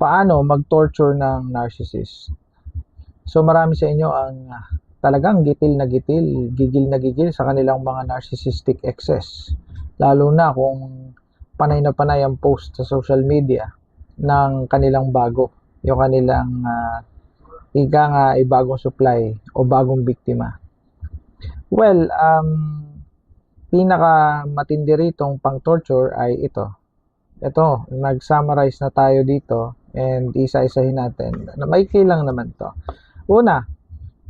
Paano mag-torture ng narcissist? So marami sa inyo ang talagang gigil na gigil sa kanilang mga narcissistic excess. Lalo na kung panay na panay ang post sa social media ng kanilang bago, yung kanilang ika nga ay bagong supply o bagong biktima. Well, pinaka matindi ritong pang-torture ay ito. Ito, nag-summarize na tayo dito and isa-isahin natin. Maikli lang naman to. Una,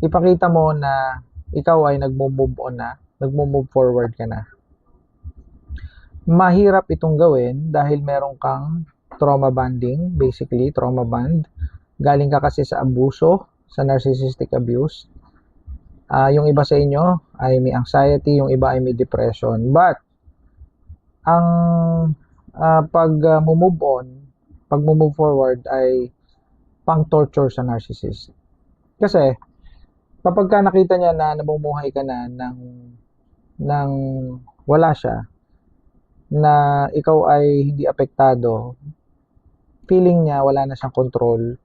ipakita mo na ikaw ay nagmo-move on na, nagmo-move forward ka na. Mahirap itong gawin dahil meron kang trauma bonding, basically trauma bond. Galing ka kasi sa abuso, sa narcissistic abuse. Yung iba sa inyo ay may anxiety, yung iba ay may depression. But ang pag-move on, pag-move forward ay pang-torture sa narcissist. Kasi kapag ka nakita niya na namumuhay ka na ng wala siya, na ikaw ay hindi apektado, feeling niya wala na siyang control,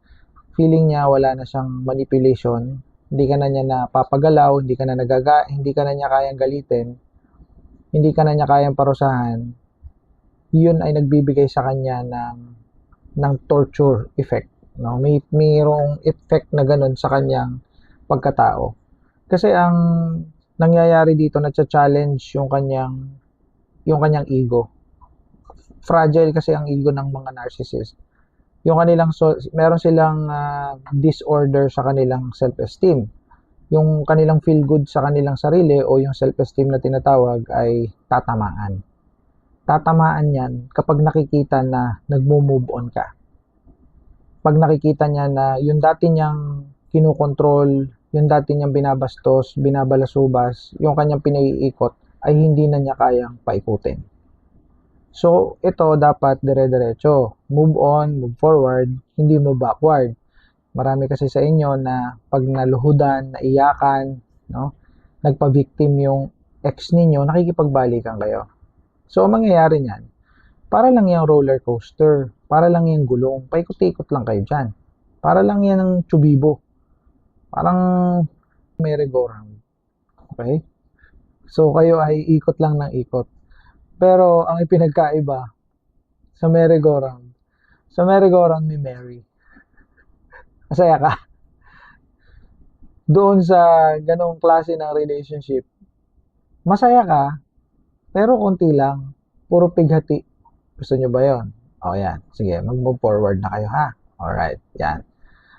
feeling niya wala na siyang manipulation, hindi ka na niya napapagalaw, hindi ka na niya kayang galitin, hindi ka na niya kayang parusahan, yun ay nagbibigay sa kanya ng torture effect. No? Mayroong effect na ganun sa kanyang pagkatao. Kasi ang nangyayari dito, na-challenge yung kanyang ego. Fragile kasi ang ego ng mga narcissist. Yung kanilang meron silang disorder sa kanilang self-esteem. Yung kanilang feel good sa kanilang sarili o yung self-esteem na tinatawag ay tatamaan. Tatamaan yan kapag nakikita na nagmo-move on ka. Pag nakikita niya na yung dati niyang kinukontrol, yung dati niyang binabastos, binabalasubas, yung kanyang pinaiikot ay hindi na niya kayang paikutin. So, ito dapat dire-diretso. Move on, move forward, hindi move backward. Marami kasi sa inyo na pag naluhudan, naiyakan, no? Nagpa-victim yung ex ninyo, nakikipagbalikan kayo. So, ang mangyayari niyan, para lang yung roller coaster, para lang yung gulong, paikot-ikot lang kayo dyan. Para lang yan ng tubibo. Parang merry-go-round. Okay? So, kayo ay ikot lang ng ikot. Pero, ang ipinagkaiba, sa merry-go-round may Mary. Masaya ka. Doon sa ganong klase ng relationship, masaya ka, pero konti lang. Puro pighati. Gusto nyo ba yon? O, yan. Sige, mag-move forward na kayo, ha? Alright, yan.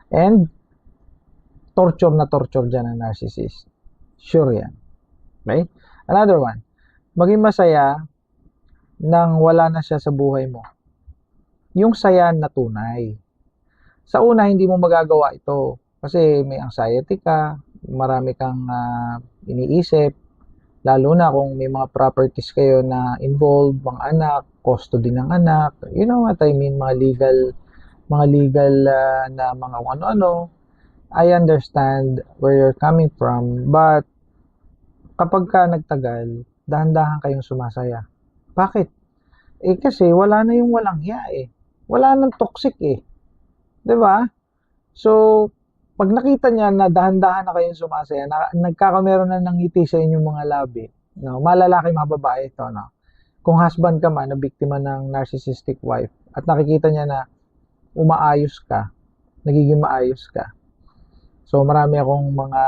And, torture na torture dyan ng narcissist. Sure yan. Okay? Another one. Maging masaya nang wala na siya sa buhay mo. Yung saya na tunay. Sa una, hindi mo magagawa ito. Kasi may anxiety ka, marami kang iniisip, lalo na kung may mga properties kayo na involved, mga anak, custody ng anak, you know what I mean, mga legal na mga ano-ano. I understand where you're coming from, but kapag ka nagtagal, dahan-dahan kayong sumasaya. Bakit? Kasi wala na yung walang hiya eh. Wala nang toxic eh. 'Di ba? So, pag nakita niya na dahan-dahan na kayong sumasaya, nagkakameron na ng ngiti sa inyong mga labi, no? Malalaki, mga babae ito, no? Kung husband ka man na biktima ng narcissistic wife at nakikita niya na umaayos ka, nagiging maayos ka. So, marami akong mga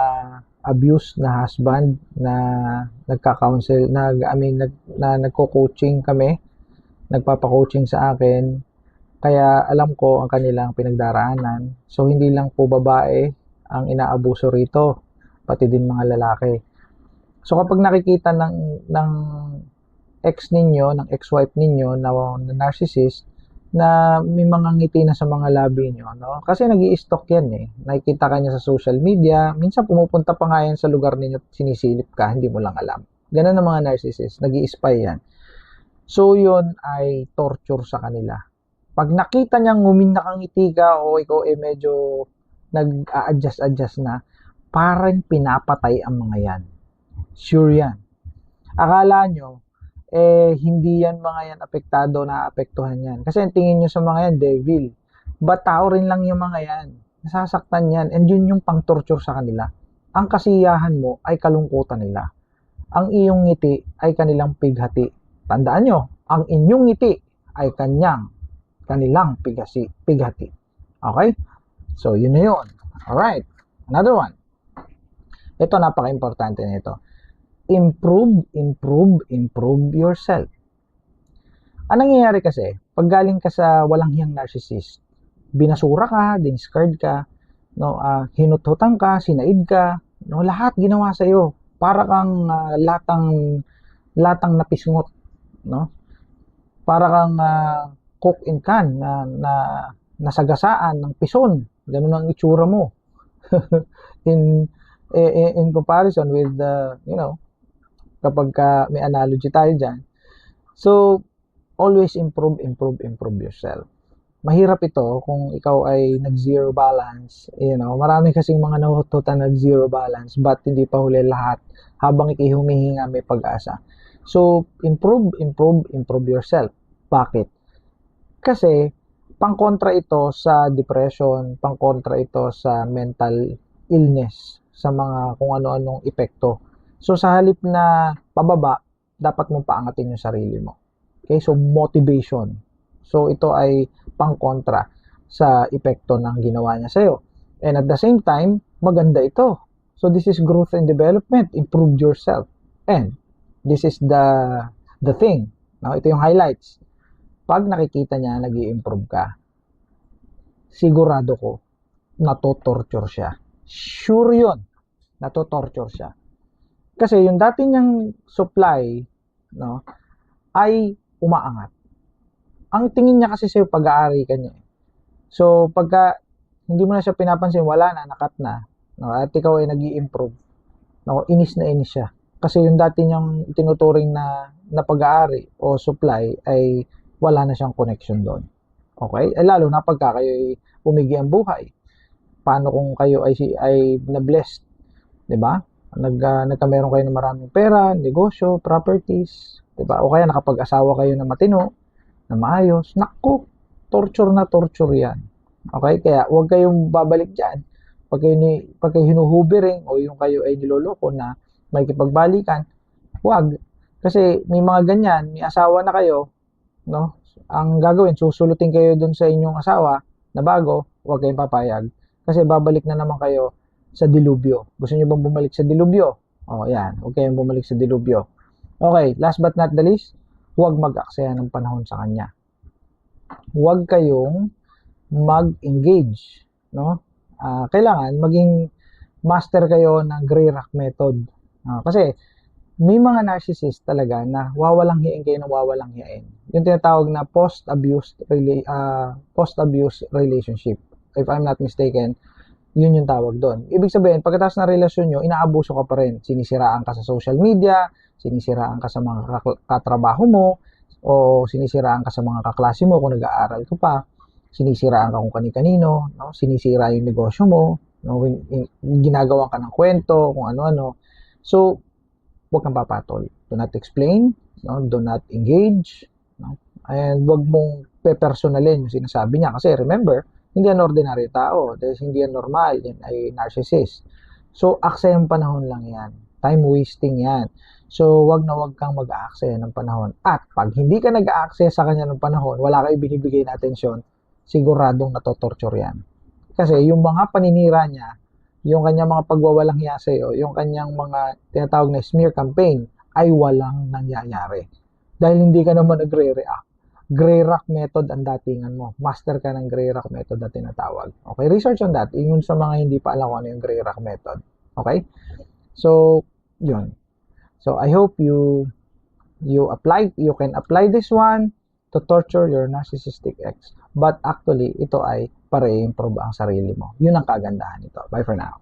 abuse na husband na nagka-counsel, nagko-coaching kami, nagpapa-coaching sa akin. Kaya alam ko ang kanilang pinagdaraanan. So, hindi lang po babae ang inaabuso rito, pati din mga lalaki. So, kapag nakikita ng ex ninyo, ng ex-wife ninyo na narcissist, na may mga ngiti na sa mga labi nyo, no? Kasi nag-i-stalk yan eh. Nakikita ka niya sa social media, minsan pumupunta pa nga yan sa lugar ninyo, sinisilip ka, hindi mo lang alam. Ganun ang mga narcissist, nag-i-spy yan. So, yun ay torture sa kanila. Pag nakita niyang nakangiti ka o ikaw medyo nag-a-adjust na, parang pinapatay ang mga yan. Sure yan. Akala nyo, hindi yan mga yan apektado, naapektuhan yan. Kasi ang tingin nyo sa mga yan, devil. But tao rin lang yung mga yan. Nasasaktan yan. And yun yung pang-torture sa kanila. Ang kasiyahan mo ay kalungkutan nila. Ang iyong ngiti ay kanilang pighati. Tandaan nyo, ang inyong ngiti ay kanilang pighati. Okay? So, yun na yun. Alright. Another one. Ito, napaka-importante nito. Improve yourself. Anong nangyayari kasi, pag galing ka sa walang hiyang narcissist, binasura ka, diniscard ka, no, hinuthutan ka, sinaid ka, no, lahat ginawa sa iyo. Para kang latang napisngot, no? Para kang cook in can na nasagasaan ng pison. Ganun ang itsura mo. in comparison with kapag may analogy tayo diyan. So always improve yourself. Mahirap ito kung ikaw ay nag-zero balance. Marami kasing mga nahututan nag-zero balance but hindi pa huli lahat habang ikay humihinga may pag-asa. So, improve yourself. Bakit? Kasi, pangkontra ito sa depression, pangkontra ito sa mental illness, sa mga kung ano-anong epekto. So, sa halip na pababa, dapat mong paangatin yung sarili mo. Okay? So, motivation. So, ito ay pangkontra sa epekto ng ginawa niya sa'yo. And at the same time, maganda ito. So, this is growth and development. Improve yourself. And this is the thing. No? Ito yung highlights. Pag nakikita niya, nag-i-improve ka, sigurado ko, natotorture siya. Sure yun. Natotorture siya. Kasi yung dati niyang supply, no, ay umaangat. Ang tingin niya kasi sa'yo, pag-aari ka niya. So, pagka hindi mo na siya pinapansin, wala na, nakat na, no, at ikaw ay nag-i-improve, no, inis na inis siya. Kasi yung dati niyang tinuturing na pag-aari o supply ay wala na siyang connection doon. Okay? Lalo na pagka kayo ay umigi ang buhay. Paano kung kayo ay na-blessed? Diba? Nagkameron kayo ng maraming pera, negosyo, properties, diba? O kaya nakapag-asawa kayo na matino, na maayos, naku, torture na torture yan. Okay? Kaya huwag kayong babalik dyan. Pag kayo hinuhubering o yung kayo ay niloloko na may kipagbalikan, huwag. Kasi may mga ganyan, may asawa na kayo, no? Ang gagawin, susulutin kayo dun sa inyong asawa na bago, huwag kayong papayag. Kasi babalik na naman kayo sa dilubyo. Gusto niyo bang bumalik sa dilubyo? O, yan. Huwag kayong bumalik sa dilubyo. Okay, last but not the least, huwag mag-aksaya ng panahon sa kanya. Huwag kayong mag-engage, no? Kailangan maging master kayo ng gray rock method. Kasi may mga narcissist talaga na wawalang hiyain kayo ng wawalang hiyain. Yung tinatawag na post-abuse relationship. If I'm not mistaken, yun yung tawag doon. Ibig sabihin, pagkatapos ng relasyon nyo, inaabuso ka pa rin. Sinisiraan ka sa social media, sinisiraan ka sa mga katrabaho mo, o sinisiraan ka sa mga kaklase mo kung nag-aaral ka pa, sinisiraan ka kung kani-kanino, no? Sinisira yung negosyo mo, no? Ginagawa ka ng kwento, kung ano-ano. So, huwag kang papatol. Do not explain, no? Do not engage, no? And huwag mong pepersonalin yung sinasabi niya. Kasi remember, hindi yan ordinary tao. Dahil hindi yan normal. Yan ay narcissist. So, aksayang panahon lang yan. Time wasting yan. So, wag kang mag-aaksaya ng panahon. At pag hindi ka nag-aaksaya sa kanya ng panahon, wala kayo binibigay na atensyon, siguradong natotorture yan. Kasi yung mga paninira niya, yung kanyang mga pagwawalang hiya sa'yo, yung kanyang mga tinatawag na smear campaign, ay walang nangyayari. Dahil hindi ka naman nagre-react. Gray rock method ang datingan mo. Master ka ng gray rock method na tinatawag. Okay, research on that. Yun sa mga hindi pa alam kung ano yung gray rock method. Okay? So, yun. So, I hope you can apply this one to torture your narcissistic ex. But actually, ito ay para i-improve ang sarili mo. Yun ang kagandahan nito. Bye for now.